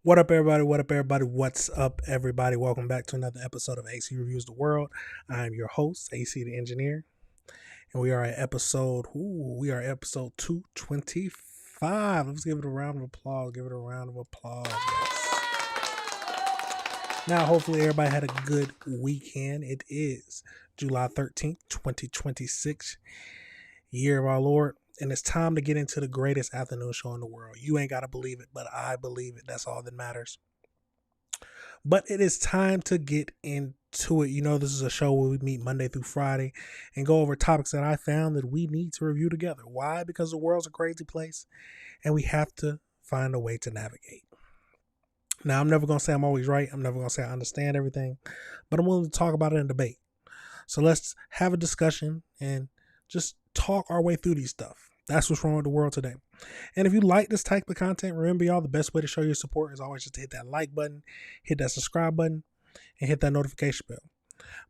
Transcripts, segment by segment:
What up, everybody? What up, everybody? What's up, everybody? Welcome back to another episode of AC Reviews the World. I'm your host, AC the Engineer, and we are at episode 225. Let's give it a round of applause. Give it a round of applause. Yes. Now, hopefully, everybody had a good weekend. It is July 13th, 2026, year of our Lord. And it's time to get into the greatest afternoon show in the world. You ain't got to believe it, but I believe it. That's all that matters. But it is time to get into it. You know, this is a show where we meet Monday through Friday and go over topics that I found that we need to review together. Why? Because the world's a crazy place and we have to find a way to navigate. Now, I'm never going to say I'm always right. I'm never going to say I understand everything, but I'm willing to talk about it in debate. So let's have a discussion and just talk our way through these stuff. That's what's wrong with the world today. And if you like this type of content, remember, y'all, the best way to show your support is always just to hit that like button, hit that subscribe button, and hit that notification bell.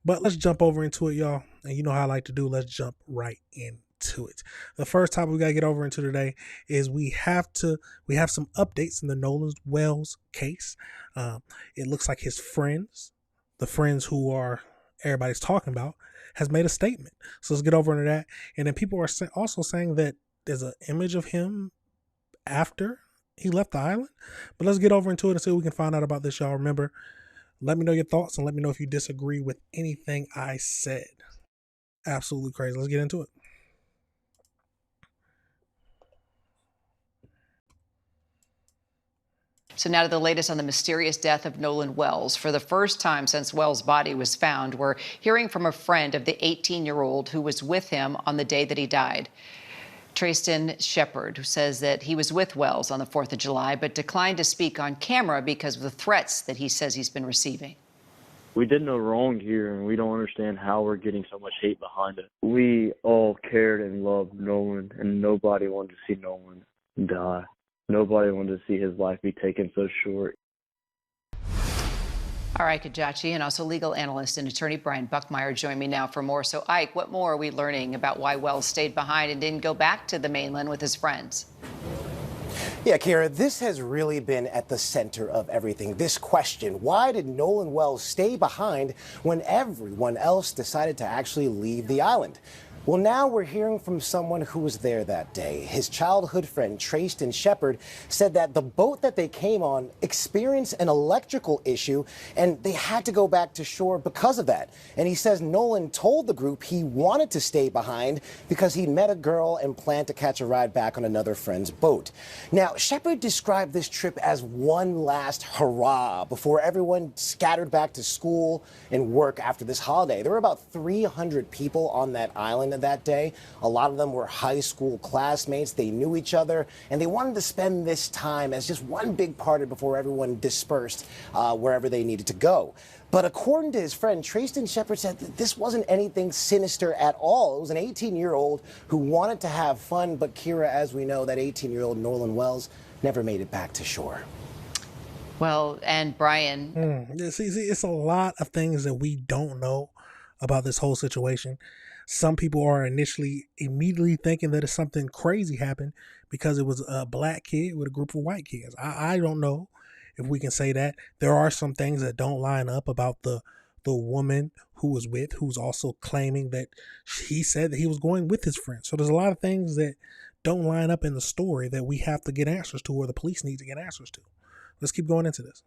But let's jump over into it, y'all. And you know how I like to do. Let's jump right into it. The first topic we got to get over into today is we have some updates in the Nolan Wells case. It looks like his friends, the friends who are everybody's talking about, has made a statement. So let's get over into that. And then people are also saying that there's an image of him after he left the island. But let's get over into it and see what we can find out about this, y'all. Remember, let me know your thoughts and let me know if you disagree with anything I said. Absolutely crazy. Let's get into it. So now to the latest on the mysterious death of Nolan Wells. For the first time since Wells' body was found, we're hearing from a friend of the 18-year-old who was with him on the day that he died. Tristan Shepard, who says that he was with Wells on the 4th of July, but declined to speak on camera because of the threats that he says he's been receiving. We did no wrong here, and we don't understand how we're getting so much hate behind it. We all cared and loved Nolan, and nobody wanted to see Nolan die. Nobody wanted to see his life be taken so short. All right, Kajachi, and also legal analyst and attorney Brian Buckmeyer join me now for more. So, Ike, what more are we learning about why Wells stayed behind and didn't go back to the mainland with his friends? Yeah, Kira, this has really been at the center of everything. This question, why did Nolan Wells stay behind when everyone else decided to actually leave the island? Well, now we're hearing from someone who was there that day. His childhood friend, Tristan Shepard, said that the boat that they came on experienced an electrical issue and they had to go back to shore because of that. And he says Nolan told the group he wanted to stay behind because he met a girl and planned to catch a ride back on another friend's boat. Now, Shepard described this trip as one last hurrah before everyone scattered back to school and work after this holiday. There were about 300 people on that island that day. A lot of them were high school classmates. They knew each other, and they wanted to spend this time as just one big party before everyone dispersed wherever they needed to go. But according to his friend, Tristan Shepard said that this wasn't anything sinister at all. It was an 18-year-old who wanted to have fun, but Kira, as we know, that 18-year-old Nolan Wells never made it back to shore. Well, and Brian. See, it's a lot of things that we don't know about this whole situation. Some people are immediately thinking that it's something crazy happened because it was a black kid with a group of white kids. I don't know if we can say that. There are some things that don't line up about the woman who was with, who's also claiming that he said that he was going with his friend. So there's a lot of things that don't line up in the story that we have to get answers to, or the police need to get answers to. Let's keep going into this.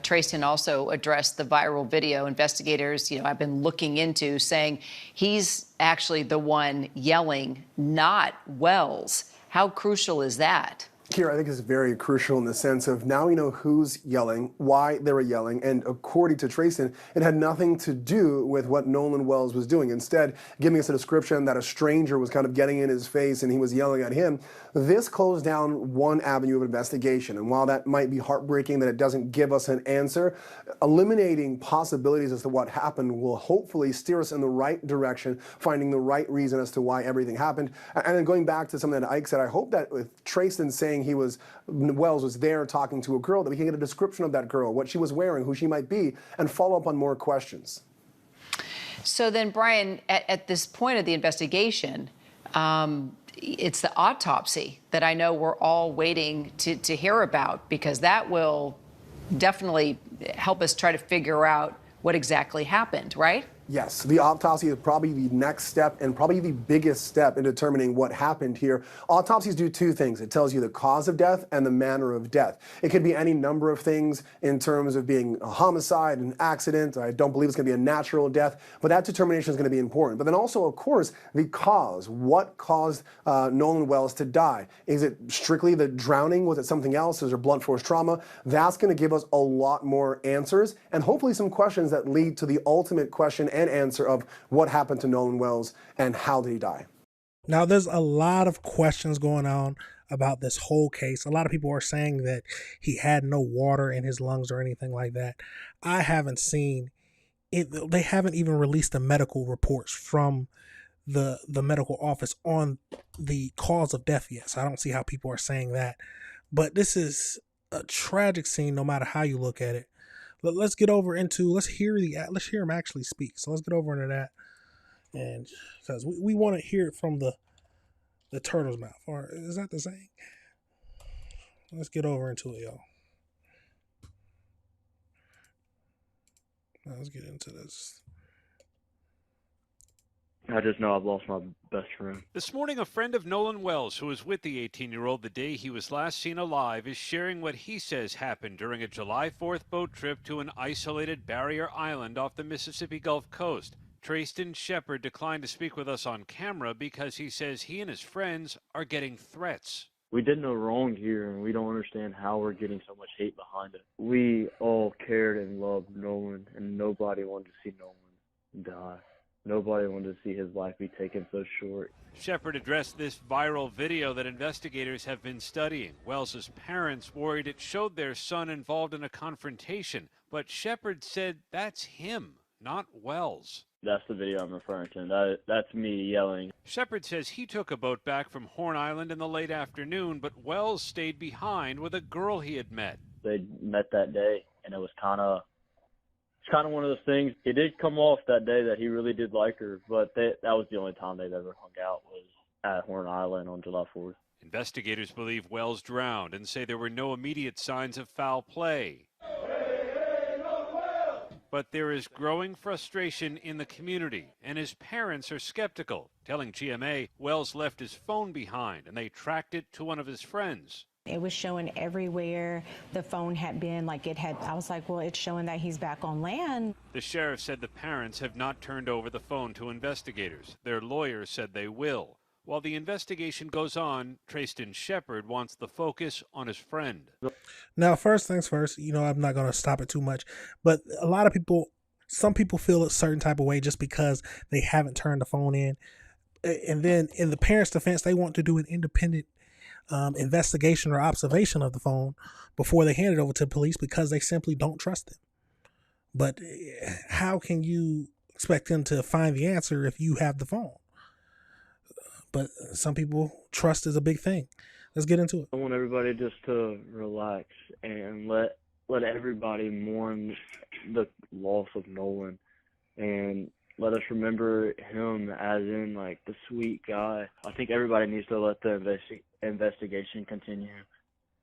Tristan also addressed the viral video investigators, I've been looking into, saying he's actually the one yelling, not Wells. How crucial is that? Kira, I think it's very crucial in the sense of now we know who's yelling, why they were yelling, and according to Tristan, it had nothing to do with what Nolan Wells was doing. Instead, giving us a description that a stranger was kind of getting in his face and he was yelling at him. This closed down one avenue of investigation, and while that might be heartbreaking that it doesn't give us an answer, eliminating possibilities as to what happened will hopefully steer us in the right direction, finding the right reason as to why everything happened. And then going back to something that Ike said, I hope that with Tristan saying Wells was there talking to a girl, that we can get a description of that girl, what she was wearing, who she might be, and follow up on more questions. So then, Brian, at this point of the investigation, it's the autopsy that I know we're all waiting to hear about, because that will definitely help us try to figure out what exactly happened, right? Yes, the autopsy is probably the next step and probably the biggest step in determining what happened here. Autopsies do two things. It tells you the cause of death and the manner of death. It could be any number of things in terms of being a homicide, an accident. I don't believe it's going to be a natural death, but that determination is going to be important. But then also, of course, the cause. What caused Nolan Wells to die? Is it strictly the drowning? Was it something else? Is there blunt force trauma? That's going to give us a lot more answers and hopefully some questions that lead to the ultimate question and answer of what happened to Nolan Wells and how did he die. Now, there's a lot of questions going on about this whole case. A lot of people are saying that he had no water in his lungs or anything like that. I haven't seen it. They haven't even released the medical reports from the medical office on the cause of death yet. So I don't see how people are saying that. But this is a tragic scene no matter how you look at it. Let's get over into, let's hear him actually speak. So let's get over into that. And because we want to hear it from the turtle's mouth. Or is that the saying? Let's get over into it, y'all. Let's get into this. I just know I've lost my best friend. This morning, a friend of Nolan Wells, who was with the 18-year-old the day he was last seen alive, is sharing what he says happened during a July 4th boat trip to an isolated barrier island off the Mississippi Gulf Coast. Trayston Shepard declined to speak with us on camera because he says he and his friends are getting threats. We did no wrong here, and we don't understand how we're getting so much hate behind it. We all cared and loved Nolan, and nobody wanted to see Nolan die. Nobody wanted to see his life be taken so short. Shepard addressed this viral video that investigators have been studying. Wells's parents worried it showed their son involved in a confrontation, but Shepard said that's him, not Wells. That's the video I'm referring to. That's me yelling. Shepard says he took a boat back from Horn Island in the late afternoon, but Wells stayed behind with a girl he had met. They met that day, and it was kind of one of those things. It did come off that day that he really did like her, but that was the only time they've ever hung out, was at Horn Island on July 4th. Investigators believe Wells drowned and say there were no immediate signs of foul play. But there is growing frustration in the community, and his parents are skeptical, telling GMA Wells left his phone behind and they tracked it to one of his friends. It was showing everywhere the phone had been, I was like, well, it's showing that he's back on land. The sheriff said the parents have not turned over the phone to investigators. Their lawyer said they will. While the investigation goes on, Trayston Shepard wants the focus on his friend. Now, first things first, I'm not going to stop it too much, but some people feel a certain type of way just because they haven't turned the phone in. And then in the parents' defense, they want to do an independent investigation or observation of the phone before they hand it over to police because they simply don't trust them. But how can you expect them to find the answer if you have the phone? But some people, trust is a big thing. Let's get into it. I want everybody just to relax and let everybody mourn the loss of Nolan, and let us remember him as in the sweet guy. I think everybody needs to let the investigation continue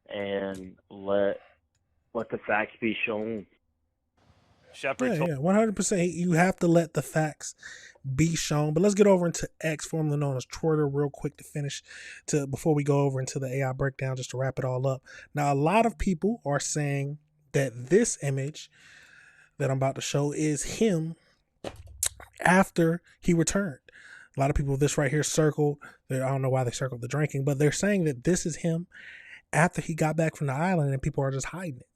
and let the facts be shown. Shepard Yeah, 100%. You have to let the facts be shown. But let's get over into X, formerly known as Twitter, real quick to finish, before we go over into the AI breakdown, just to wrap it all up. Now, a lot of people are saying that this image that I'm about to show is him after he returned. A lot of people, this right here circled. I don't know why they circled the drinking, but they're saying that this is him after he got back from the island, and people are just hiding it.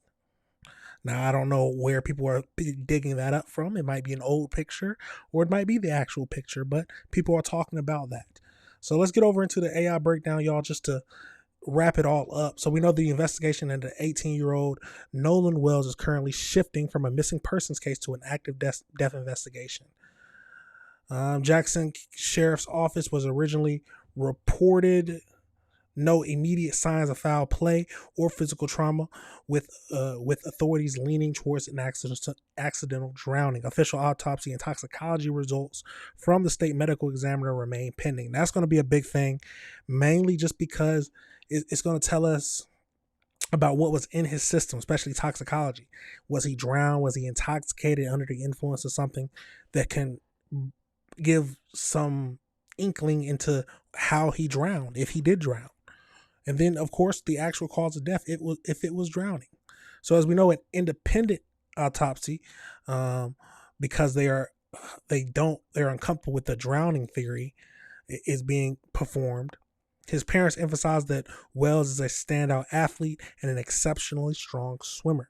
Now, I don't know where people are digging that up from. It might be an old picture, or it might be the actual picture, but people are talking about that. So let's get over into the AI breakdown, y'all, just to wrap it all up. So we know the investigation into 18-year-old Nolan Wells is currently shifting from a missing persons case to an active death investigation. Jackson Sheriff's Office was originally reported no immediate signs of foul play or physical trauma, with authorities leaning towards an accidental drowning. Official autopsy and toxicology results from the state medical examiner remain pending. That's going to be a big thing, mainly just because it's going to tell us about what was in his system, especially toxicology. Was he drowned? Was he intoxicated under the influence of something that can give some inkling into how he drowned, if he did drown? And then, of course, the actual cause of death, if it was drowning. So as we know, an independent autopsy, because they're uncomfortable with the drowning theory, is being performed. His parents emphasized that Wells is a standout athlete and an exceptionally strong swimmer.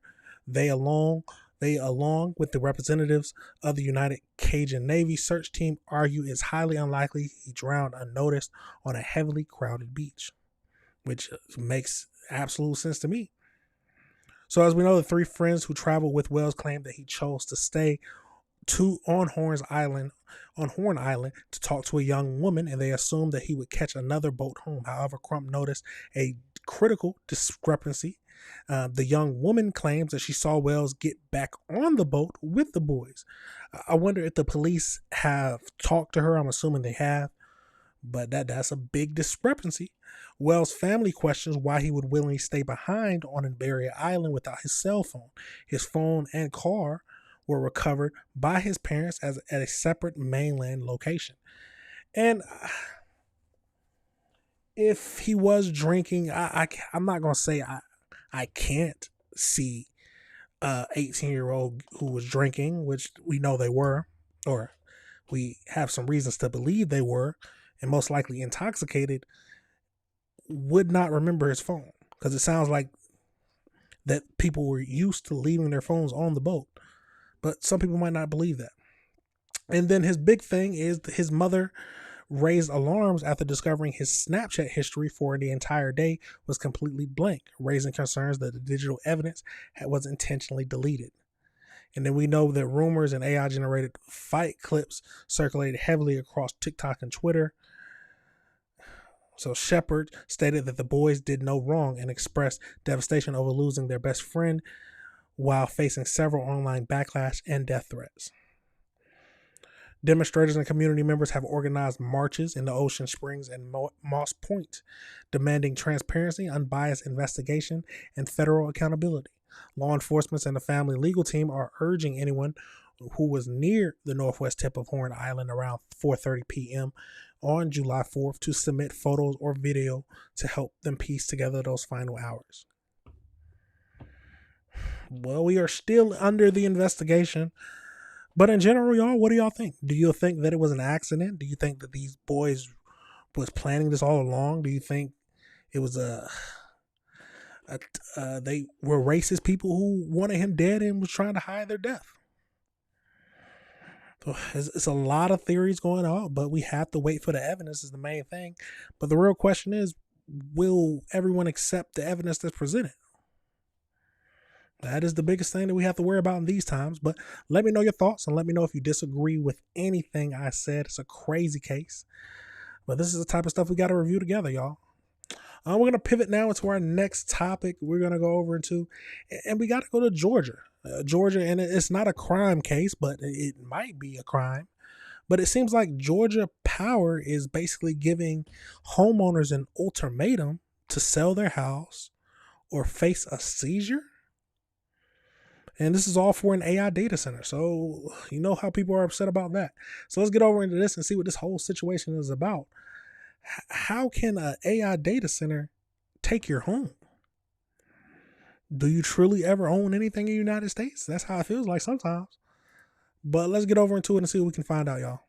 They, along with the representatives of the United Cajun Navy search team, argue it's highly unlikely he drowned unnoticed on a heavily crowded beach, which makes absolute sense to me. So as we know, the three friends who traveled with Wells claimed that he chose to stay on Horn Island to talk to a young woman, and they assumed that he would catch another boat home. However, Crump noticed a critical discrepancy. The young woman claims that she saw Wells get back on the boat with the boys. I wonder if the police have talked to her. I'm assuming they have, but that's a big discrepancy. Wells' family questions why he would willingly stay behind on a barrier island without his cell phone. His phone and car were recovered by his parents at a separate mainland location. And if he was drinking, I'm not going to say I can't see a 18-year-old who was drinking, which we know they were, or we have some reasons to believe they were, and most likely intoxicated, would not remember his phone, because it sounds like that people were used to leaving their phones on the boat. But some people might not believe that. And then his big thing is his mother raised alarms after discovering his Snapchat history for the entire day was completely blank, raising concerns that the digital evidence was intentionally deleted. And then we know that rumors and AI-generated fight clips circulated heavily across TikTok and Twitter. So Shepard stated that the boys did no wrong and expressed devastation over losing their best friend while facing several online backlash and death threats. Demonstrators and community members have organized marches in the Ocean Springs and Moss Point, demanding transparency, unbiased investigation, and federal accountability. Law enforcement and the family legal team are urging anyone who was near the northwest tip of Horn Island around 4:30 p.m. on July 4th to submit photos or video to help them piece together those final hours. Well, we are still under the investigation. But in general, y'all, what do y'all think? Do you think that it was an accident? Do you think that these boys was planning this all along? Do you think it was they were racist people who wanted him dead and was trying to hide their death? So it's a lot of theories going on, but we have to wait for the evidence is the main thing. But the real question is, will everyone accept the evidence that's presented? That is the biggest thing that we have to worry about in these times. But let me know your thoughts and let me know if you disagree with anything I said. It's a crazy case. But this is the type of stuff we got to review together, y'all. We're going to pivot now into our next topic we're going to go over into. And we got to go to Georgia. Georgia, and it's not a crime case, but it might be a crime. But it seems like Georgia Power is basically giving homeowners an ultimatum to sell their house or face a seizure. And this is all for an AI data center. So you know how people are upset about that. So let's get over into this and see what this whole situation is about. How can an AI data center take your home? Do you truly ever own anything in the United States? That's how it feels like sometimes. But let's get over into it and see what we can find out, y'all.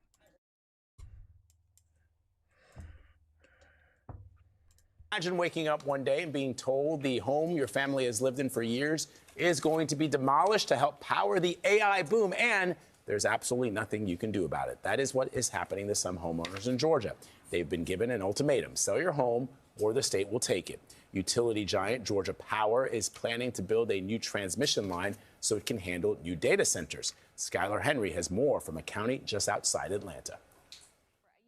Imagine waking up one day and being told the home your family has lived in for years is going to be demolished to help power the AI boom, and there's absolutely nothing you can do about it. That is what is happening to some homeowners in Georgia. They've been given an ultimatum: sell your home or the state will take it. Utility giant Georgia Power is planning to build a new transmission line so it can handle new data centers. Skylar Henry has more from a county just outside Atlanta.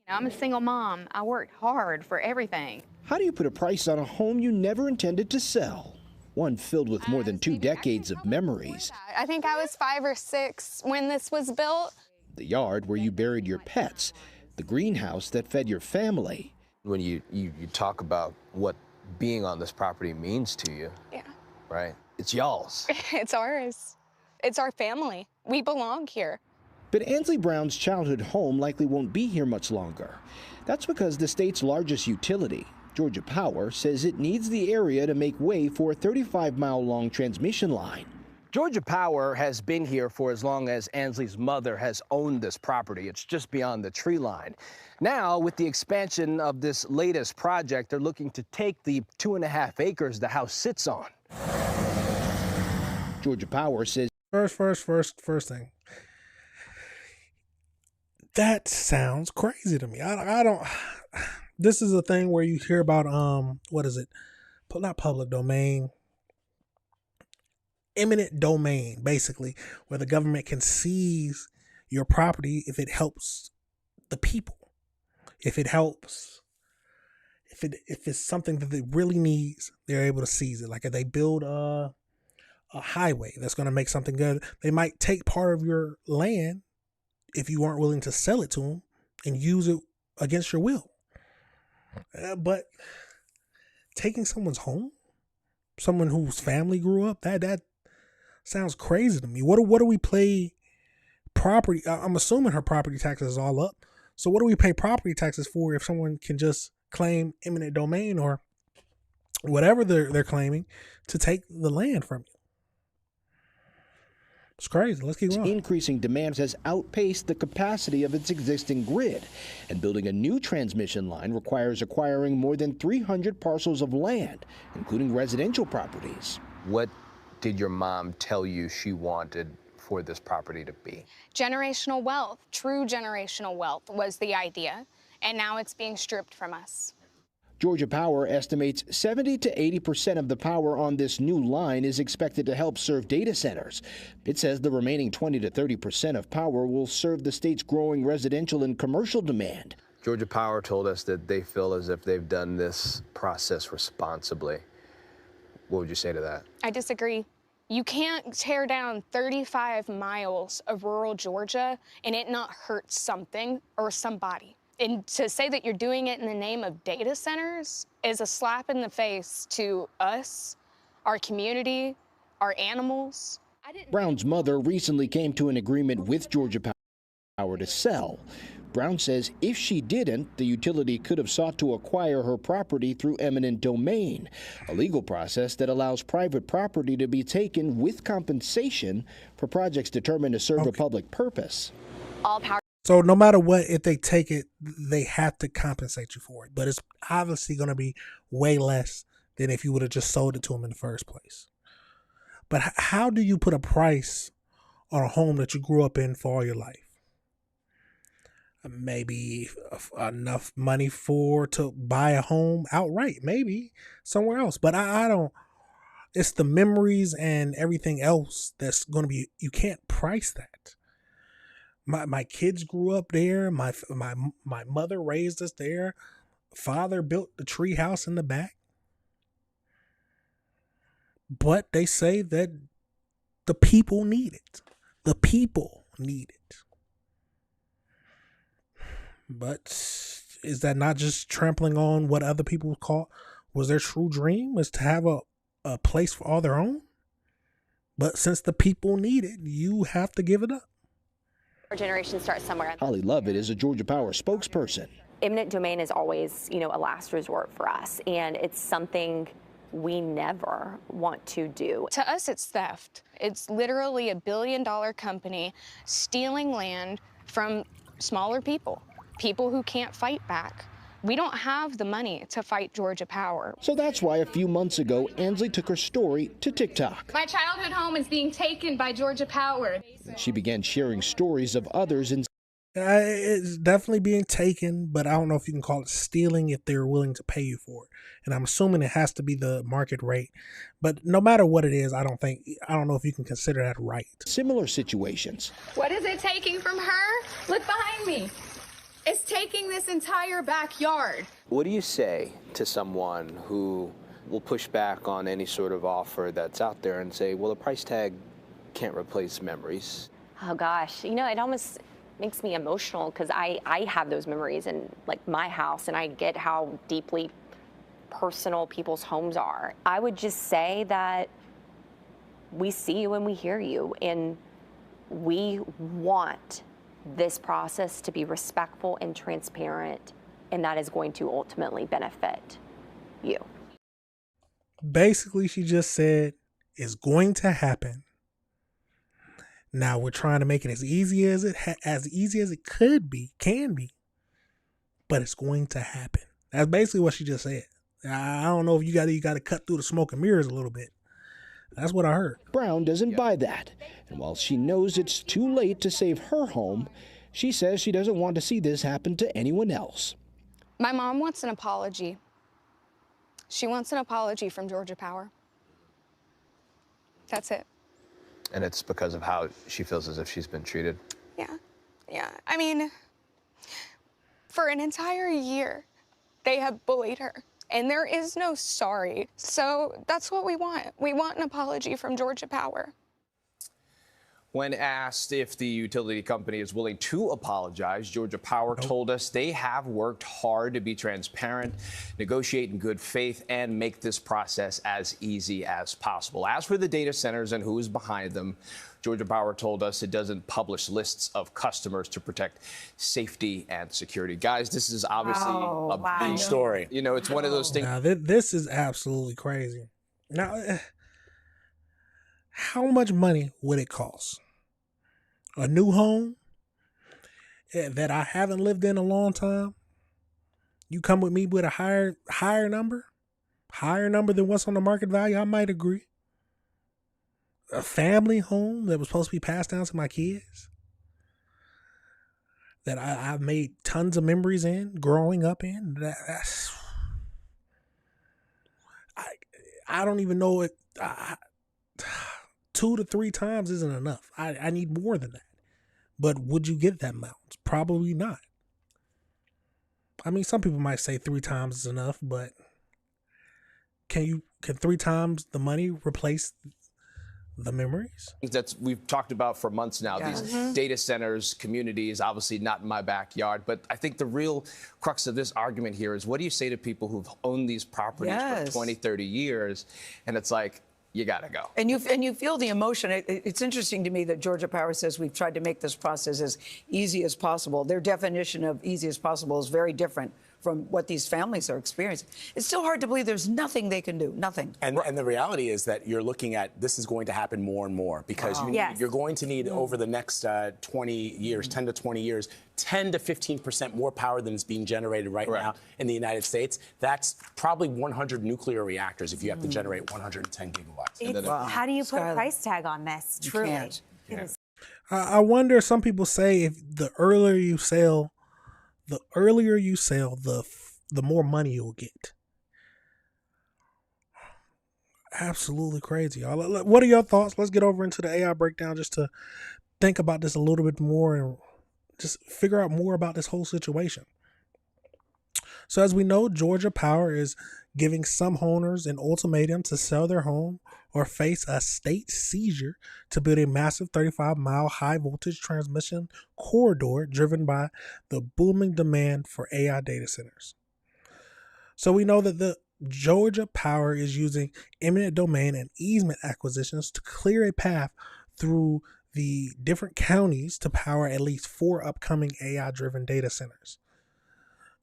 I'm a single mom. I worked hard for everything. How do you put a price on a home you never intended to sell? One filled with more than 2 decades of memories. I think I was 5 or 6 when this was built. The yard where you buried your pets. The greenhouse that fed your family. When you talk about what being on this property means to you, Yeah. right? It's y'all's. It's ours. It's our family. We belong here. But Ansley Brown's childhood home likely won't be here much longer. That's because the state's largest utility, Georgia Power, says it needs the area to make way for a 35-mile-long transmission line. Georgia Power has been here for as long as Ansley's mother has owned this property. It's just beyond the tree line. Now, with the expansion of this latest project, they're looking to take the 2.5 acres the house sits on. Georgia Power says, First thing. That sounds crazy to me. I don't. This is a thing where you hear about what is it? Not public domain. Eminent domain, basically, where the government can seize your property if it helps the people. If it helps, if it's something that it really needs, they're able to seize it. Like if they build a highway that's going to make something good, they might take part of your land if you aren't willing to sell it to them and use it against your will. But taking someone's home, someone whose family grew up, that sounds crazy to me. What do we pay property? I'm assuming her property taxes is all up. So what do we pay property taxes for if someone can just claim eminent domain or whatever they're claiming to take the land from you? It's crazy. Let's keep going. Increasing demand has outpaced the capacity of its existing grid, and building a new transmission line requires acquiring more than 300 parcels of land, including residential properties. What did your mom tell you she wanted for this property to be? Generational wealth, true generational wealth was the idea, and now it's being stripped from us. Georgia Power estimates 70 to 80% of the power on this new line is expected to help serve data centers. It says the remaining 20 to 30% of power will serve the state's growing residential and commercial demand. Georgia Power told us that they feel as if they've done this process responsibly. What would you say to that? I disagree. You can't tear down 35 miles of rural Georgia and it not hurt something or somebody. And to say that you're doing it in the name of data centers is a slap in the face to us, our community, our animals. Brown's mother recently came to an agreement with Georgia Power to sell. Brown says if she didn't, the utility could have sought to acquire her property through eminent domain, a legal process that allows private property to be taken with compensation for projects determined to serve a public purpose. All power. So no matter what, if they take it, they have to compensate you for it. But it's obviously going to be way less than if you would have just sold it to them in the first place. But how do you put a price on a home that you grew up in for all your life? Maybe enough money to buy a home outright, maybe somewhere else. But I don't. It's the memories and everything else that's going to be. You can't price that. My kids grew up there. My mother raised us there. Father built the tree house in the back. But they say that the people need it. The people need it. But is that not just trampling on what other people was their true dream, was to have a place for all their own? But since the people need it, you have to give it up. Our generation starts somewhere. Holly Lovett is a Georgia Power spokesperson. Eminent domain is always, a last resort for us, and it's something we never want to do. To us, it's theft. It's literally a billion-dollar company stealing land from smaller people who can't fight back. We don't have the money to fight Georgia Power. So that's why a few months ago, Ansley took her story to TikTok. My childhood home is being taken by Georgia Power. She began sharing stories of others in. It's definitely being taken, but I don't know if you can call it stealing if they're willing to pay you for it. And I'm assuming it has to be the market rate. But no matter what it is, I don't know if you can consider that right. Similar situations. What is it taking from her? Look behind me. It's taking this entire backyard. What do you say to someone who will push back on any sort of offer that's out there and say, well, a price tag can't replace memories? Oh gosh, it almost makes me emotional because I have those memories in my house, and I get how deeply personal people's homes are. I would just say that we see you and we hear you, and we want this process to be respectful and transparent, and that is going to ultimately benefit you. Basically, she just said it's going to happen. Now we're trying to make it as easy as it can be, but it's going to happen. That's basically what she just said. I don't know if you got to cut through the smoke and mirrors a little bit. That's what I heard. Brown doesn't buy that, and while she knows it's too late to save her home, she says she doesn't want to see this happen to anyone else. My mom wants an apology. She wants an apology from Georgia Power. That's it. And it's because of how she feels as if she's been treated. Yeah. I mean, for an entire year, they have bullied her. And there is no sorry. So that's what we want. We want an apology from Georgia Power. When asked if the utility company is willing to apologize, Georgia Power told us they have worked hard to be transparent, negotiate in good faith, and make this process as easy as possible. As for the data centers and who is behind them, Georgia Power told us it doesn't publish lists of customers to protect safety and security. Guys, this is obviously a big story. You know, it's one of those things. Now, this is absolutely crazy. Now, how much money would it cost? A new home that I haven't lived in a long time? You come with me with a higher number than what's on the market value? I might agree. A family home that was supposed to be passed down to my kids, that I've made tons of memories in, growing up in. I don't even know it. 2 to 3 times isn't enough. I need more than that. But would you get that amount? Probably not. I mean, some people might say 3 times is enough, but can 3 times the money replace the memories? That's we've talked about for months now. These data centers, communities, obviously not in my backyard. But I think the real crux of this argument here is, what do you say to people who've owned these properties for 20, 30 years? And it's like, you got to go. And you feel the emotion. It's interesting to me that Georgia Power says we've tried to make this process as easy as possible. Their definition of easy as possible is very different from what these families are experiencing. It's still hard to believe there's nothing they can do, nothing. And the reality is that you're looking at this is going to happen more and more, because you're going to need over the next 20 years, 10 to 20 years, 10 to 15% more power than is being generated right now in the United States. That's probably 100 nuclear reactors if you have to generate 110 gigawatts. How do you put a price tag on this? Truly. I wonder, some people say if the earlier you sell, the more money you'll get. Absolutely crazy. What are your thoughts? Let's get over into the AI breakdown just to think about this a little bit more and just figure out more about this whole situation. So as we know, Georgia Power is giving some homeowners an ultimatum to sell their home or face a state seizure to build a massive 35-mile high-voltage transmission corridor driven by the booming demand for AI data centers. So we know that the Georgia Power is using eminent domain and easement acquisitions to clear a path through the different counties to power at least 4 upcoming AI-driven data centers.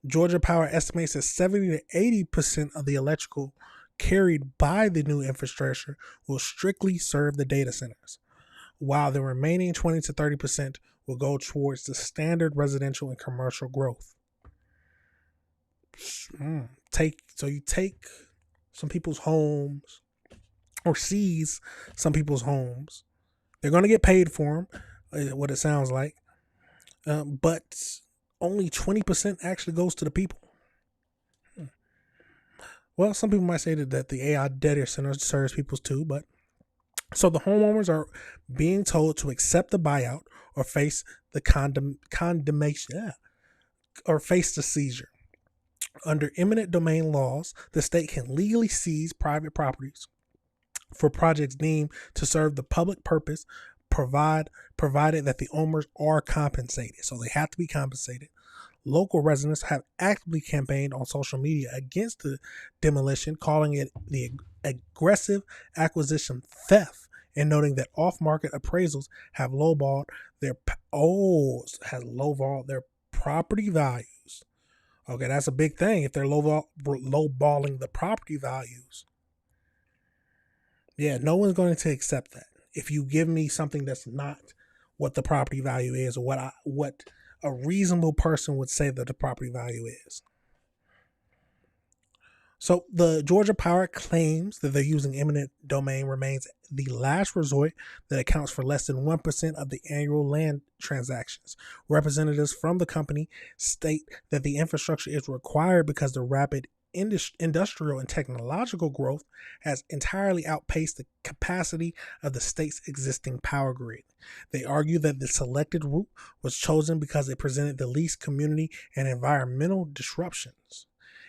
Georgia Power estimates that 70 to 80% of the electrical carried by the new infrastructure will strictly serve the data centers, while the remaining 20 to 30% will go towards the standard residential and commercial growth. You take some people's homes, or seize some people's homes. They're going to get paid for them, what it sounds like, but only 20% actually goes to the people. Well, some people might say that the AI data center serves people too, but so the homeowners are being told to accept the buyout or face the condemnation, or face the seizure. Under eminent domain laws, the state can legally seize private properties for projects deemed to serve the public purpose, provided that the owners are compensated. So they have to be compensated. Local residents have actively campaigned on social media against the demolition, calling it the aggressive acquisition theft and noting that off-market appraisals have lowballed their property values. Okay, that's a big thing if they're lowballing the property values. Yeah, no one's going to accept that. If you give me something that's not what the property value is, or what a reasonable person would say that the property value is. So the Georgia Power claims that they're using eminent domain remains the last resort that accounts for less than 1% of the annual land transactions. Representatives from the company state that the infrastructure is required because the rapid industrial and technological growth has entirely outpaced the capacity of the state's existing power grid. They argue that the selected route was chosen because it presented the least community and environmental disruptions.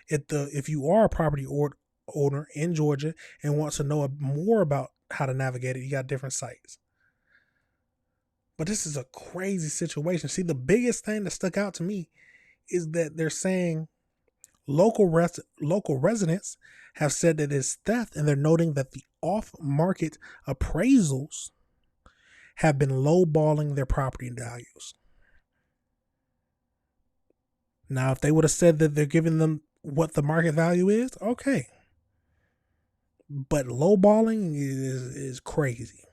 If you are a property owner in Georgia and want to know more about how to navigate it, you got different sites. But this is a crazy situation. See, the biggest thing that stuck out to me is that they're saying local residents have said that it's theft, and they're noting that the off-market appraisals have been lowballing their property values. Now, if they would have said that they're giving them what the market value is, okay. But lowballing is crazy.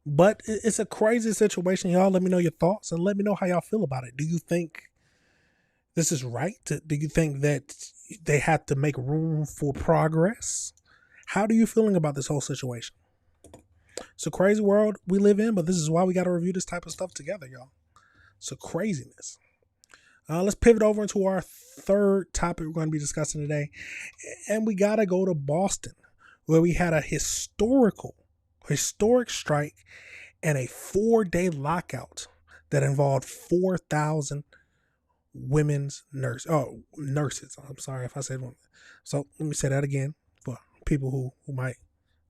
But it's a crazy situation, y'all. Let me know your thoughts and let me know how y'all feel about it. Do you think this is right? Do you think that they have to make room for progress? How do you feeling about this whole situation? It's a crazy world we live in, but this is why we got to review this type of stuff together, y'all. It's a craziness. Let's pivot over into our third topic we're going to be discussing today. And we got to go to Boston, where we had a historic strike and a 4-day lockout that involved 4,000 women's nurses. I'm sorry if I said women. So let me say that again for people who might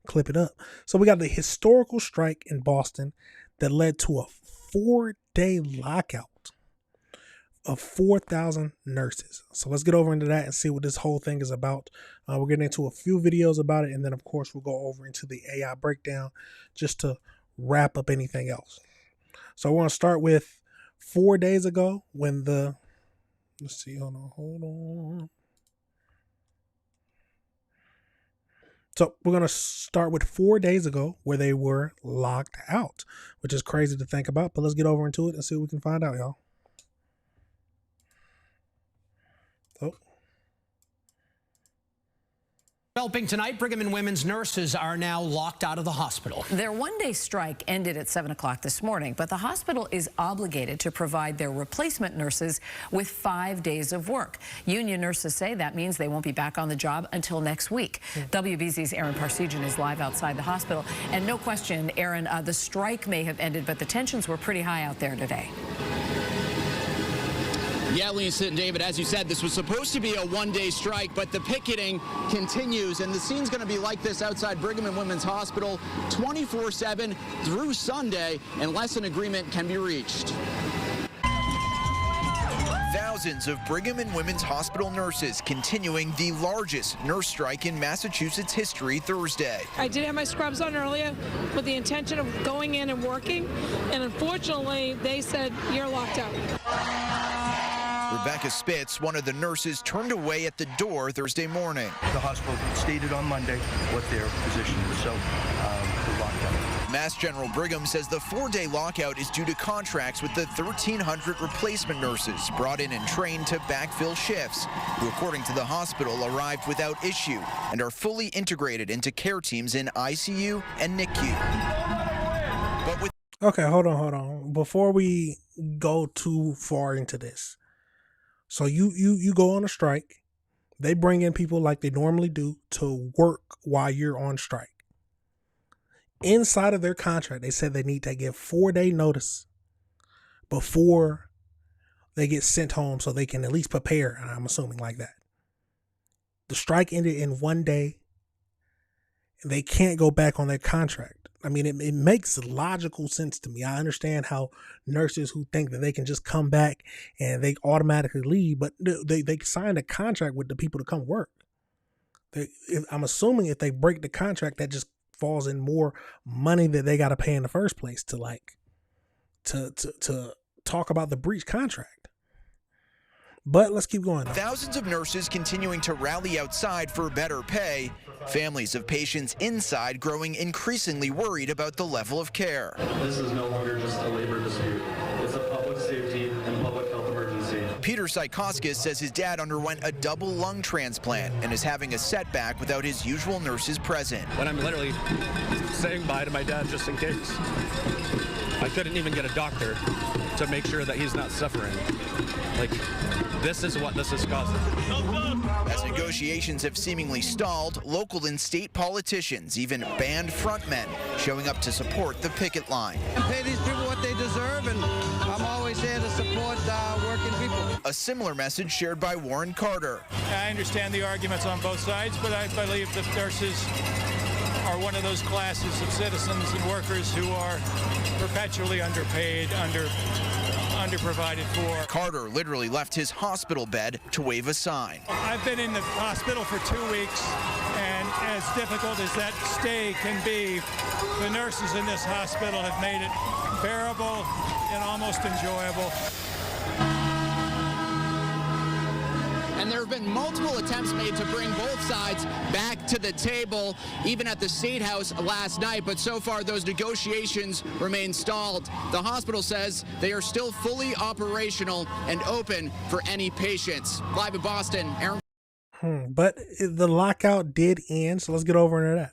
clip it up. So we got the historical strike in Boston that led to a 4-day lockout of 4,000 nurses. So let's get over into that and see what this whole thing is about. We're getting into a few videos about it, and then of course we'll go over into the AI breakdown just to wrap up anything else. So I want to start with 4 days ago when let's see, hold on. So we're going to start with 4 days ago where they were locked out, which is crazy to think about, but let's get over into it and see what we can find out, y'all. Developing tonight, Brigham and Women's nurses are now locked out of the hospital. Their one-day strike ended at 7 o'clock this morning, but the hospital is obligated to provide their replacement nurses with 5 days of work. Union nurses say that means they won't be back on the job until next week. WBZ's Aaron Parsegian is live outside the hospital. And no question, Aaron, the strike may have ended, but the tensions were pretty high out there today. Yeah, Lisa and David, as you said, this was supposed to be a one-day strike, but the picketing continues, and the scene's going to be like this outside Brigham and Women's Hospital 24/7 through Sunday unless an agreement can be reached. Thousands of Brigham and Women's Hospital nurses continuing the largest nurse strike in Massachusetts history Thursday. I did have my scrubs on earlier with the intention of going in and working, and unfortunately, they said, you're locked out. Rebecca Spitz, one of the nurses, turned away at the door Thursday morning. The hospital stated on Monday what their position is, so we're locked out. Mass General Brigham says the 4-day lockout is due to contracts with the 1,300 replacement nurses brought in and trained to backfill shifts, who, according to the hospital, arrived without issue and are fully integrated into care teams in ICU and NICU. But with Okay, hold on. Before we go too far into this, so you go on a strike. They bring in people like they normally do to work while you're on strike. Inside of their contract, they said they need to give 4-day notice before they get sent home so they can at least prepare, and I'm assuming like that. The strike ended in 1 day. They can't go back on their contract. I mean, it makes logical sense to me. I understand how nurses who think that they can just come back and they automatically leave, but they signed a contract with the people to come work. I'm assuming if they break the contract, that just falls in more money that they got to pay in the first place to to talk about the breach contract. But let's keep going. Thousands of nurses continuing to rally outside for better pay. Families of patients inside growing increasingly worried about the level of care. This is no longer just a labor dispute. It's a public safety and public health emergency. Peter Psychoskis says his dad underwent a double lung transplant and is having a setback without his usual nurses present. When I'm literally saying bye to my dad just in case. I couldn't even get a doctor to make sure that he's not suffering. Like, this is what this is causing. As negotiations have seemingly stalled, local and state politicians even banned frontmen showing up to support the picket line. Pay these people what they deserve, and I'm always here to support working people. A similar message shared by Warren Carter. I understand the arguments on both sides, but I believe that nurses are one of those classes of citizens and workers who are perpetually underpaid, underprovided for. Carter literally left his hospital bed to wave a sign. I've been in the hospital for 2 weeks, and as difficult as that stay can be, the nurses in this hospital have made it bearable and almost enjoyable. And there have been multiple attempts made to bring both sides back to the table, even at the State House last night. But so far, those negotiations remain stalled. The hospital says they are still fully operational and open for any patients. Live in Boston, Aaron. But the lockout did end, so let's get over into that.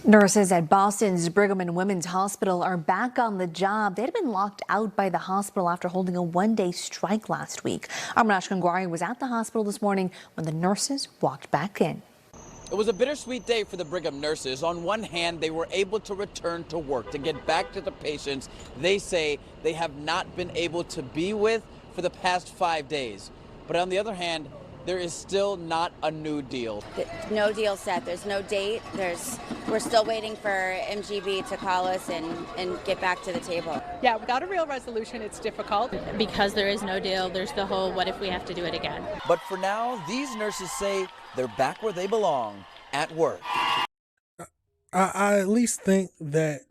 Nurses at Boston's Brigham and Women's Hospital are back on the job. They had been locked out by the hospital after holding a one-day strike last week. Amanash Kangwari was at the hospital this morning when the nurses walked back in. It was a bittersweet day for the Brigham nurses. On one hand, they were able to return to work, to get back to the patients they say they have not been able to be with for the past 5 days. But on the other hand, there is still not a new deal. No deal set. There's no date. We're still waiting for MGB to call us and get back to the table. Yeah, without a real resolution, it's difficult. Because there is no deal, there's the whole what if we have to do it again. But for now, these nurses say they're back where they belong, at work. I at least think that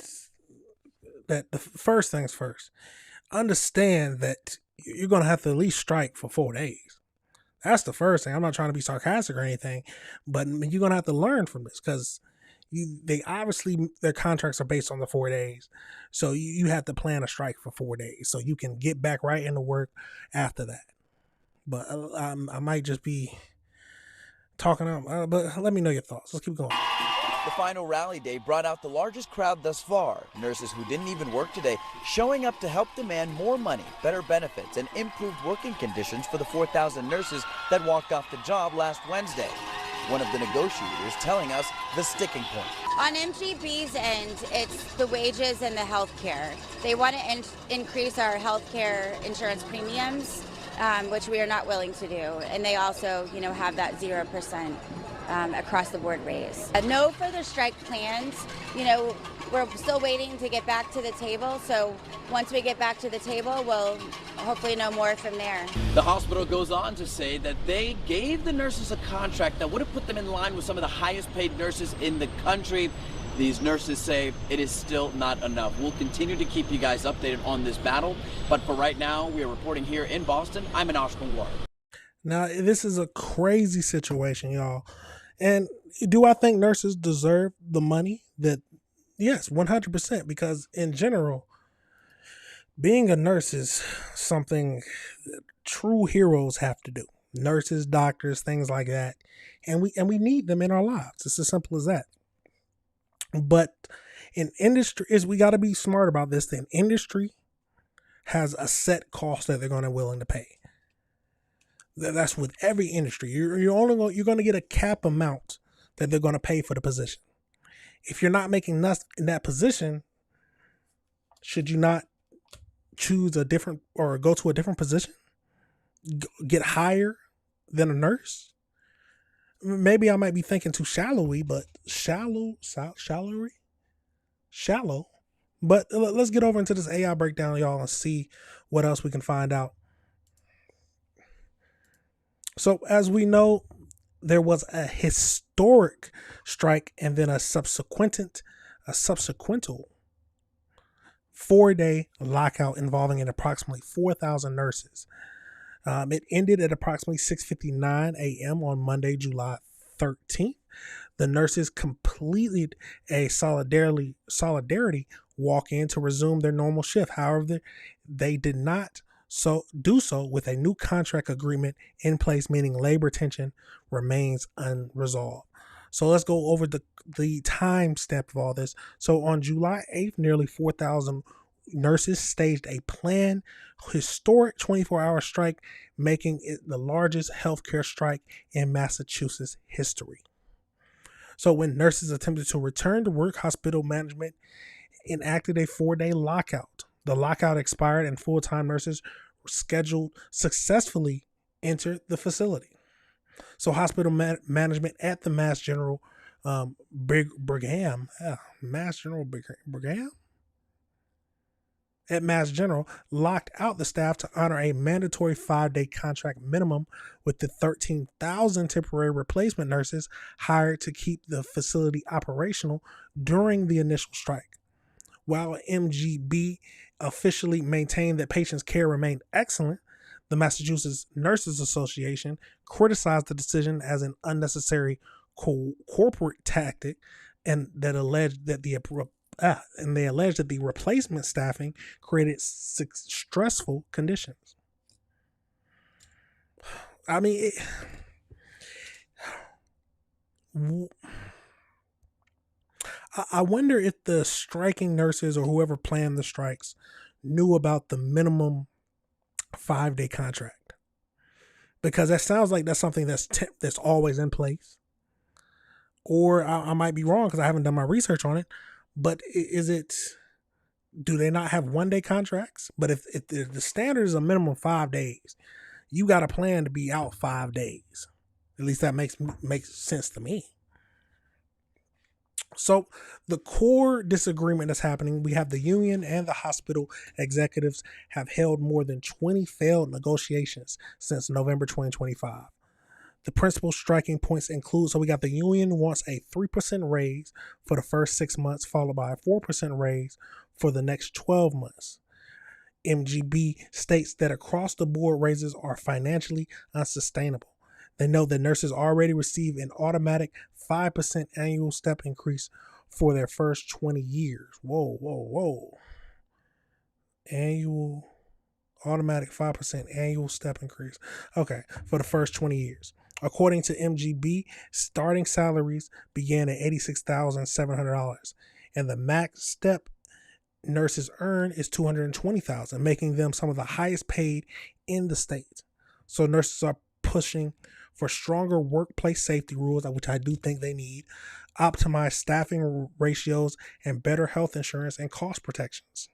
the first things first, understand that you're going to have to at least strike for 4 days. That's the first thing. I'm not trying to be sarcastic or anything, but you're going to have to learn from this because they obviously, their contracts are based on the 4 days. So you have to plan a strike for 4 days so you can get back right into work after that. But I might just be talking out, but let me know your thoughts. Let's keep going. The final rally day brought out the largest crowd thus far. Nurses who didn't even work today showing up to help demand more money, better benefits, and improved working conditions for the 4,000 nurses that walked off the job last Wednesday. One of the negotiators telling us the sticking point. On MGB's end, it's the wages and the health care. They want to increase our health care insurance premiums, which we are not willing to do. And they also, have that 0%. Across the board raise. No further strike plans. We're still waiting to get back to the table. So once we get back to the table, we'll hopefully know more from there. The hospital goes on to say that they gave the nurses a contract that would have put them in line with some of the highest paid nurses in the country. These nurses say it is still not enough. We'll continue to keep you guys updated on this battle. But for right now, we are reporting here in Boston. I'm Amanash Kangwari. Now, this is a crazy situation, y'all. And do I think nurses deserve the money? That yes, 100%, because in general, being a nurse is something that true heroes have to do. Nurses, doctors, things like that. And we need them in our lives. It's as simple as that. But in industry, we got to be smart about this. The industry has a set cost that they're going to willing to pay. That's with every industry. You're going to get a cap amount that they're going to pay for the position. If you're not making enough in that position, should you not choose a different or go to a different position? Get higher than a nurse? Maybe I might be thinking too shallowy, but shallow. But let's get over into this AI breakdown, y'all, and see what else we can find out. So as we know, there was a historic strike and then a subsequent 4-day lockout involving approximately 4,000 nurses. It ended at approximately 6:59 a.m. on Monday, July 13th. The nurses completed a solidarity walk-in to resume their normal shift. However, they did not do so with a new contract agreement in place, meaning labor tension remains unresolved. So let's go over the time step of all this. So on July 8th, nearly 4,000 nurses staged a planned historic 24-hour strike, making it the largest healthcare strike in Massachusetts history. So when nurses attempted to return to work, hospital management enacted a 4-day lockout. The lockout expired and full-time nurses were scheduled successfully entered the facility. So hospital management at the Mass General Brigham at Mass General locked out the staff to honor a mandatory 5-day contract minimum with the 13,000 temporary replacement nurses hired to keep the facility operational during the initial strike. While MGB officially maintained that patients' care remained excellent, the Massachusetts Nurses Association criticized the decision as an unnecessary corporate tactic, and they alleged that the replacement staffing created stressful conditions. I mean, I wonder if the striking nurses or whoever planned the strikes knew about the minimum 5-day contract, because that sounds like that's something that's always in place. Or I might be wrong because I haven't done my research on it. But do they not have 1-day contracts? But if the standard is a minimum 5 days, you got a plan to be out 5 days. At least that makes sense to me. So the core disagreement that's happening, we have the union and the hospital executives have held more than 20 failed negotiations since November 2025. The principal striking points include, so we got the union wants a 3% raise for the first 6 months, followed by a 4% raise for the next 12 months. MGB states that across the board raises are financially unsustainable. They know that nurses already receive an automatic 5% annual step increase for their first 20 years. Whoa. Automatic 5% annual step increase. Okay, for the first 20 years. According to MGB, starting salaries began at $86,700, and the max step nurses earn is $220,000, making them some of the highest paid in the state. So nurses are pushing for stronger workplace safety rules, which I do think they need, optimized staffing ratios, and better health insurance and cost protections.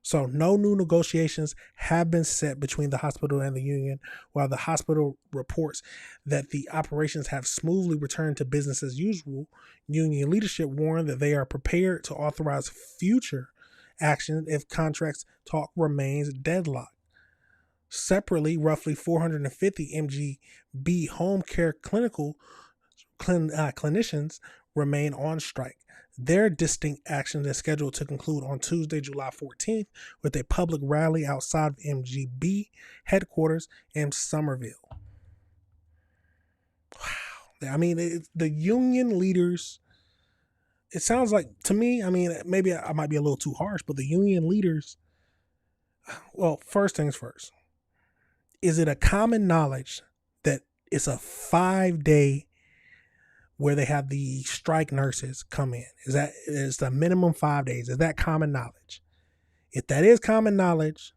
So no new negotiations have been set between the hospital and the union, while the hospital reports that the operations have smoothly returned to business as usual. Union leadership warned that they are prepared to authorize future action if contracts talk remains deadlocked. Separately, roughly 450 MGB home care clinicians remain on strike. Their distinct action is scheduled to conclude on Tuesday, July 14th, with a public rally outside of MGB headquarters in Somerville. Wow. I mean, the union leaders, it sounds like, to me, I mean, maybe I might be a little too harsh, but the union leaders, well, first things first. Is it a common knowledge that it's a 5-day where they have the strike nurses come in? Is the minimum 5 days? Is that common knowledge? If that is common knowledge,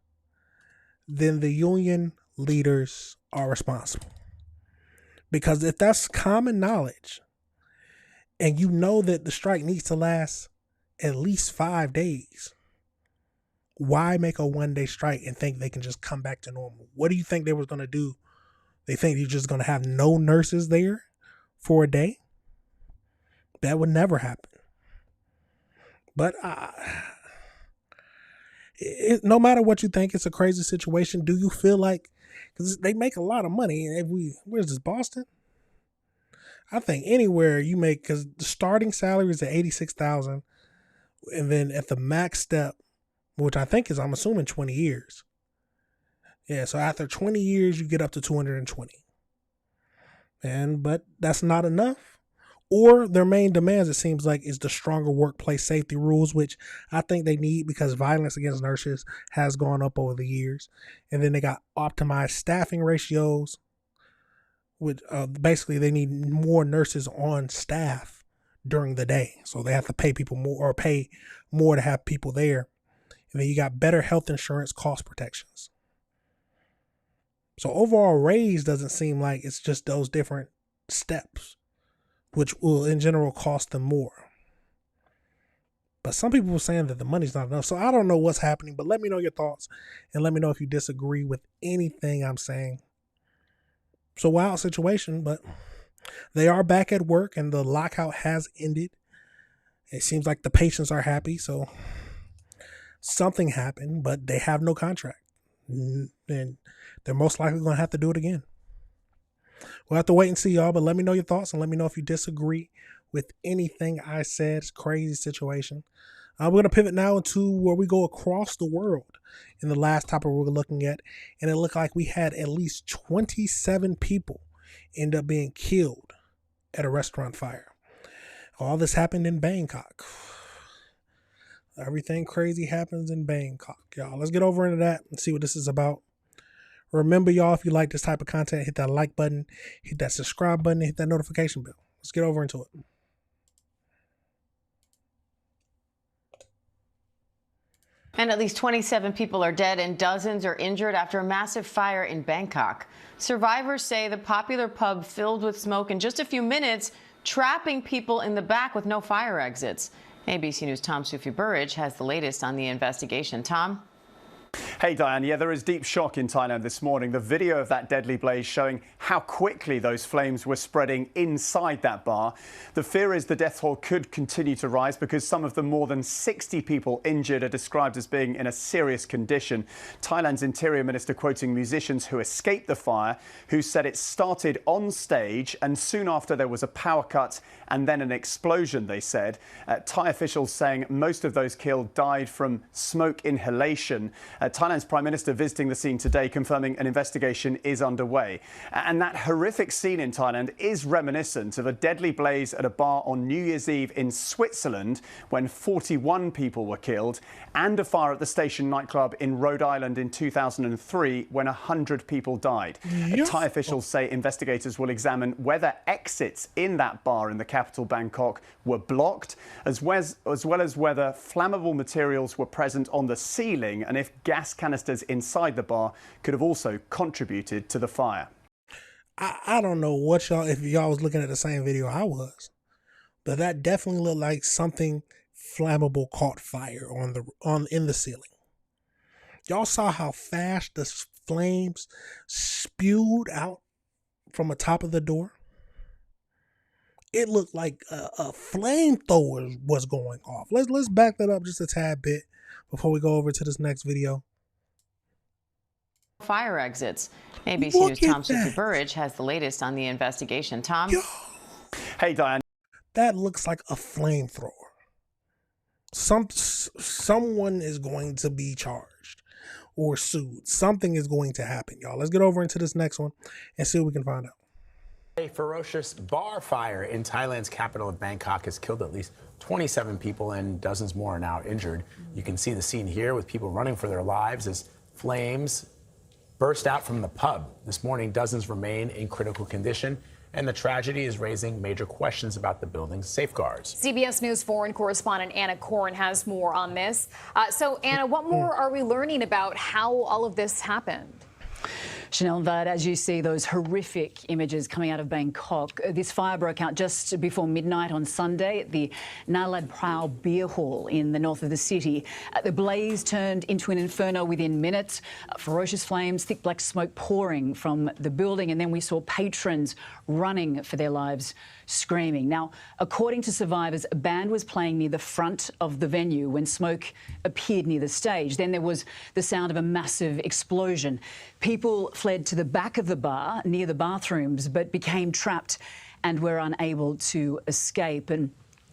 then the union leaders are responsible. Because if that's common knowledge, and you know that the strike needs to last at least 5 days, why make a 1-day strike and think they can just come back to normal? What do you think they were going to do? They think you're just going to have no nurses there for a day? That would never happen. But no matter what you think, it's a crazy situation. Do you feel like, because they make a lot of money, where's this, Boston? I think anywhere you make, because the starting salary is at $86,000, and then at the max step, which I think is, I'm assuming, 20 years. Yeah, so after 20 years, you get up to 220. But that's not enough. Or their main demands, it seems like, is the stronger workplace safety rules, which I think they need because violence against nurses has gone up over the years. And then they got optimized staffing ratios, which basically they need more nurses on staff during the day. So they have to pay people more, or pay more to have people there. And then you got better health insurance cost protections. So overall raise doesn't seem like it's just those different steps, which will in general cost them more. But some people were saying that the money's not enough. So I don't know what's happening, but let me know your thoughts and let me know if you disagree with anything I'm saying. It's a wild situation, but they are back at work and the lockout has ended. It seems like the patients are happy, so something happened, but they have no contract. And they're most likely going to have to do it again. We'll have to wait and see, y'all, but let me know your thoughts and let me know if you disagree with anything I said. It's a crazy situation. We're going to pivot now into where we go across the world. In the last topic we're looking at, and it looked like we had at least 27 people end up being killed at a restaurant fire. All this happened in Bangkok. Everything crazy happens in Bangkok, y'all. Let's get over into that and see what this is about. Remember, y'all, if you like this type of content, hit that like button, hit that subscribe button, and hit that notification bell. Let's get over into it. And at least 27 people are dead and dozens are injured after a massive fire in Bangkok. Survivors say the popular pub filled with smoke in just a few minutes, trapping people in the back with no fire exits. ABC News' Tom Sufi-Burridge has the latest on the investigation. Tom? Hey, Diane. Yeah, there is deep shock in Thailand this morning. The video of that deadly blaze showing how quickly those flames were spreading inside that bar. The fear is the death toll could continue to rise because some of the more than 60 people injured are described as being in a serious condition. Thailand's interior minister quoting musicians who escaped the fire, who said it started on stage and soon after there was a power cut and then an explosion, they said. Thai officials saying most of those killed died from smoke inhalation. Thailand's Prime Minister visiting the scene today, confirming an investigation is underway. And that horrific scene in Thailand is reminiscent of a deadly blaze at a bar on New Year's Eve in Switzerland when 41 people were killed, and a fire at the Station nightclub in Rhode Island in 2003 when 100 people died. Yes. Thai officials say investigators will examine whether exits in that bar in the capital Bangkok were blocked, as well as whether flammable materials were present on the ceiling and if gas canisters inside the bar could have also contributed to the fire. I don't know what y'all, if y'all was looking at the same video I was, but that definitely looked like something flammable caught fire in the ceiling. Y'all saw how fast the flames spewed out from the top of the door? It looked like a flamethrower was going off. Let's back that up just a tad bit before we go over to this next video. Fire exits. ABC News' Tom Sufi-Burridge has the latest on the investigation. Tom? Hey, Diane. That looks like a flamethrower. Someone is going to be charged or sued. Something is going to happen, y'all. Let's get over into this next one and see what we can find out. A ferocious bar fire in Thailand's capital of Bangkok has killed at least 27 people and dozens more are now injured. You can see the scene here with people running for their lives as flames burst out from the pub. This morning, dozens remain in critical condition, and the tragedy is raising major questions about the building's safeguards. CBS News foreign correspondent Anna Koren has more on this. So, Anna, what more are we learning about how all of this happened? Chanel and Vlad, as you see those horrific images coming out of Bangkok, this fire broke out just before midnight on Sunday at the Nalad Prao Beer Hall in the north of the city. The blaze turned into an inferno within minutes. Ferocious flames, thick black smoke pouring from the building, and then we saw patrons running for their lives, screaming. Now, according to survivors, a band was playing near the front of the venue when smoke appeared near the stage. Then there was the sound of a massive explosion. People fled to the back of the bar near the bathrooms but became trapped and were unable to escape. And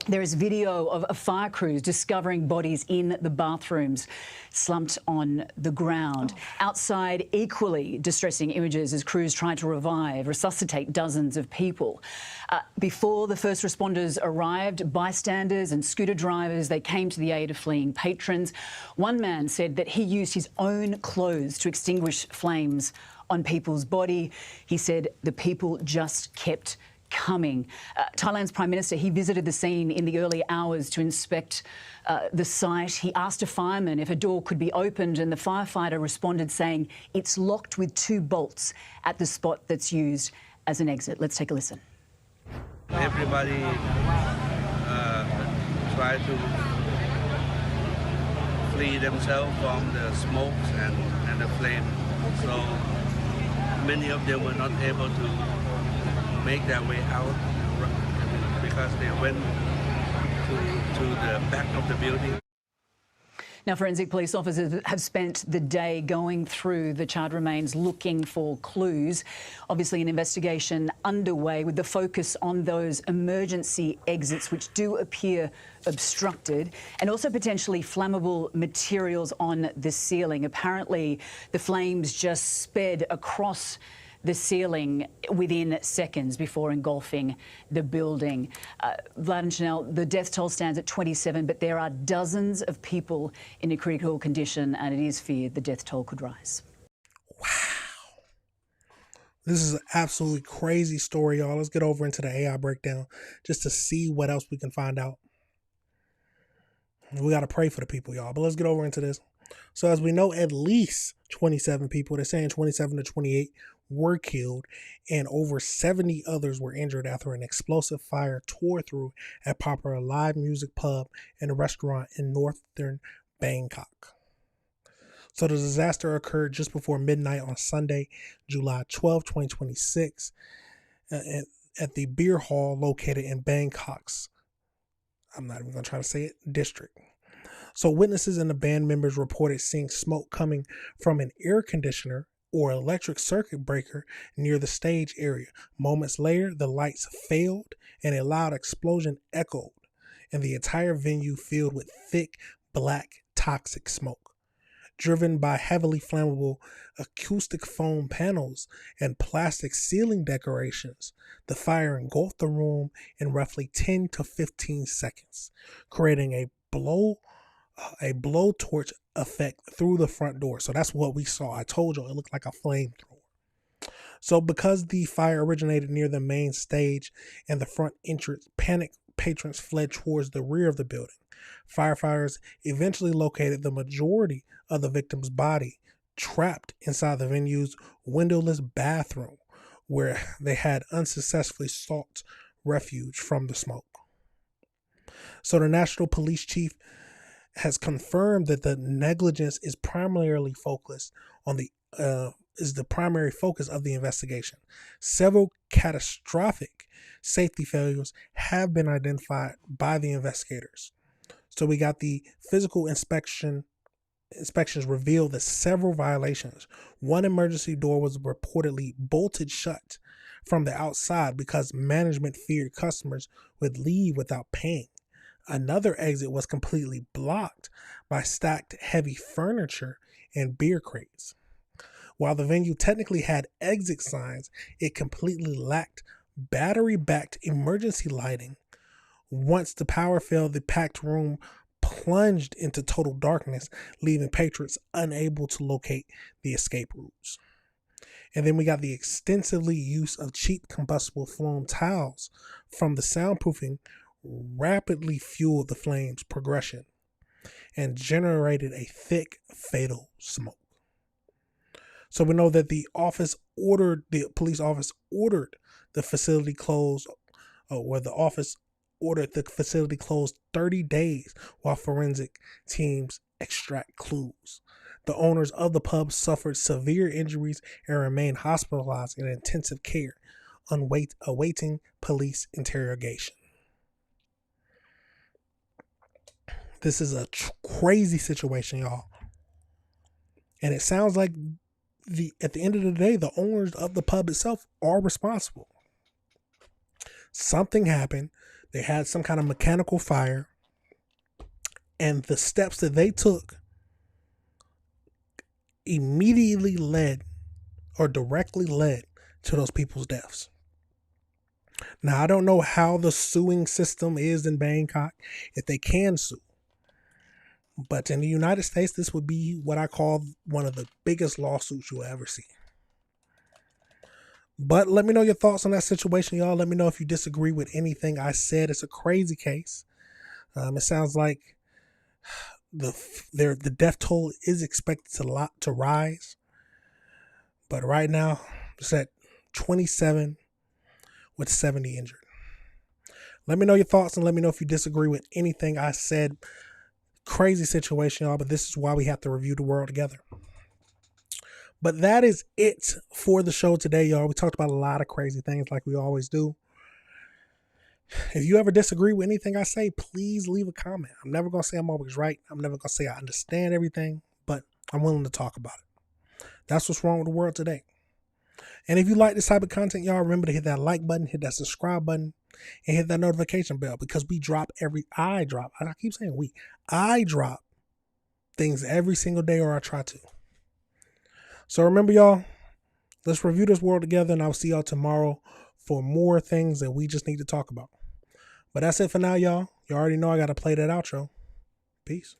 there is video of fire crews discovering bodies in the bathrooms slumped on the ground. Outside, equally distressing images as crews try to resuscitate dozens of people. Before the first responders arrived, bystanders and scooter drivers, they came to the aid of fleeing patrons. One man said that he used his own clothes to extinguish flames on people's body. He said the people just kept coming. Thailand's Prime Minister, he visited the scene in the early hours to inspect the site. He asked a fireman if a door could be opened, and the firefighter responded saying it's locked with 2 bolts at the spot that's used as an exit. Let's take a listen. Everybody try to flee themselves from the smokes and the flame. So many of them were not able to make their way out because they went to the back of the building. Now, forensic police officers have spent the day going through the charred remains looking for clues. Obviously, an investigation underway with the focus on those emergency exits which do appear obstructed, and also potentially flammable materials on the ceiling. Apparently, the flames just sped across the ceiling within seconds before engulfing the building. Vlad and Chanel, the death toll stands at 27, but there are dozens of people in a critical condition, and it is feared the death toll could rise. Wow. This is an absolutely crazy story, y'all. Let's get over into the AI breakdown just to see what else we can find out. We got to pray for the people, y'all, but let's get over into this. So as we know, at least 27 people, they're saying 27 to 28, were killed, and over 70 others were injured after an explosive fire tore through a popular live music pub and a restaurant in northern Bangkok. So the disaster occurred just before midnight on Sunday, July 12, 2026, at the beer hall located in Bangkok's, I'm not even going to try to say it, district. So witnesses and the band members reported seeing smoke coming from an air conditioner or electric circuit breaker near the stage area. Moments later, the lights failed and a loud explosion echoed, and the entire venue filled with thick, black, toxic smoke. Driven by heavily flammable acoustic foam panels and plastic ceiling decorations, the fire engulfed the room in roughly 10 to 15 seconds, creating a blowtorch effect through the front door. So that's what we saw. I told you it looked like a flamethrower. So because the fire originated near the main stage and the front entrance, panicked patrons fled towards the rear of the building. Firefighters eventually located the majority of the victim's body trapped inside the venue's windowless bathroom, where they had unsuccessfully sought refuge from the smoke. So the National Police Chief has confirmed that the negligence is primarily focused on the primary focus of the investigation. Several catastrophic safety failures have been identified by the investigators. So we got the physical inspections revealed that several violations. One emergency door was reportedly bolted shut from the outside because management feared customers would leave without paying. Another exit was completely blocked by stacked heavy furniture and beer crates. While the venue technically had exit signs, it completely lacked battery-backed emergency lighting. Once the power failed, the packed room plunged into total darkness, leaving patrons unable to locate the escape routes. And then we got the extensively use of cheap combustible foam tiles from the soundproofing rapidly fueled the flames' progression and generated a thick, fatal smoke. So we know that the police office ordered the facility closed, or the office ordered the facility closed 30 days while forensic teams extract clues. The owners of the pub suffered severe injuries and remain hospitalized in intensive care, awaiting police interrogation. This is a crazy situation, y'all. And it sounds like at the end of the day, the owners of the pub itself are responsible. Something happened. They had some kind of mechanical fire. And the steps that they took immediately led or directly led to those people's deaths. Now, I don't know how the suing system is in Bangkok, if they can sue. But in the United States, this would be what I call one of the biggest lawsuits you'll ever see. But let me know your thoughts on that situation, y'all. Let me know if you disagree with anything I said. It's a crazy case. It sounds like the death toll is expected to rise. But right now, it's at 27 with 70 injured. Let me know your thoughts and let me know if you disagree with anything I said. Crazy situation, y'all, but this is why we have to review the world together. But that is it for the show today, y'all. We talked about a lot of crazy things like we always do. If you ever disagree with anything I say, please leave a comment. I'm never going to say I'm always right. I'm never going to say I understand everything, but I'm willing to talk about it. That's what's wrong with the world today. And if you like this type of content, y'all, remember to hit that like button, hit that subscribe button, and hit that notification bell, because I drop things every single day, or I try to. So remember, y'all, let's review this world together, and I'll see y'all tomorrow for more things that we just need to talk about. But that's it for now, y'all. You already know I got to play that outro. Peace.